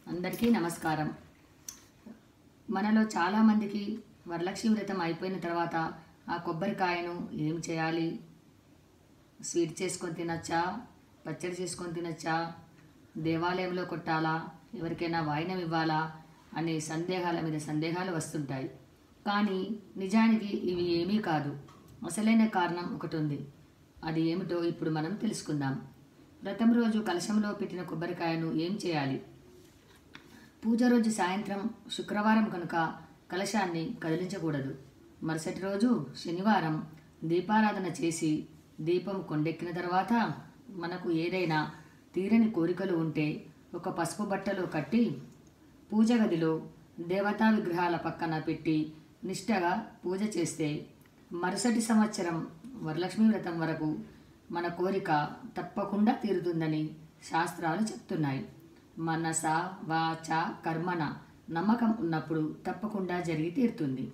అందరికీ నమస్కారం. మనలో చాలామందికి వరలక్ష్మి వ్రతం అయిపోయిన తర్వాత ఆ కొబ్బరికాయను ఏం చేయాలి, స్వీట్ చేసుకొని తినచ్చా, పచ్చడి చేసుకొని తినచ్చా, దేవాలయంలో కొట్టాలా, ఎవరికైనా వాయినం ఇవ్వాలా అనే సందేహాల మీద సందేహాలు వస్తుంటాయి. కానీ నిజానికి ఇవి ఏమీ కాదు. అసలైన కారణం ఒకటి ఉంది. అది ఏమిటో ఇప్పుడు మనం తెలుసుకుందాం. వ్రతం రోజు కలశంలో పెట్టిన కొబ్బరికాయను ఏం చేయాలి? పూజ రోజు సాయంత్రం శుక్రవారం కనుక కలశాన్ని కదిలించకూడదు. మరుసటి రోజు శనివారం దీపారాధన చేసి దీపం కొండెక్కిన తర్వాత మనకు ఏదైనా తీరని కోరికలు ఉంటే ఒక పసుపు బట్టలో కట్టి పూజ గదిలో దేవతా విగ్రహాల పక్కన పెట్టి నిష్టగా పూజ చేస్తే మరుసటి సంవత్సరం వరలక్ష్మి వ్రతం వరకు మన కోరిక తప్పకుండా తీరుతుందని శాస్త్రాలు చెప్తున్నాయి. మనస వాచ కర్మన నమ్మకం ఉన్నప్పుడు తప్పకుండా జరిగి తీరుతుంది.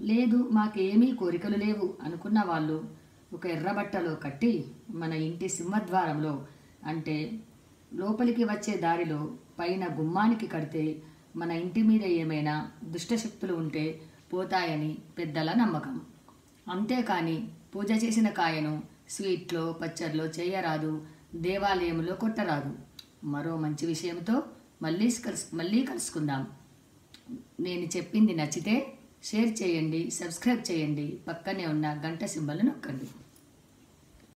లేదు, మాకేమీ కోరికలు లేవు అనుకున్న వాళ్ళు ఒక ఎర్రబట్టలో కట్టి మన ఇంటి సింహద్వారంలో, అంటే లోపలికి వచ్చే దారిలో పైన గుమ్మానికి కడితే మన ఇంటి మీద ఏమైనా దుష్టశక్తులు ఉంటే పోతాయని పెద్దల నమ్మకం. అంతేకాని పూజ చేసిన కాయను స్వీట్లో పచ్చడిలో చేయరాదు, దేవాలయంలో కొట్టరాదు. మరో మంచి విషయంతో మళ్ళీ కలుసుకుందాం. నేను చెప్పింది నచ్చితే షేర్ చేయండి, సబ్స్క్రైబ్ చేయండి, పక్కనే ఉన్న గంట సింబల్ను నొక్కండి.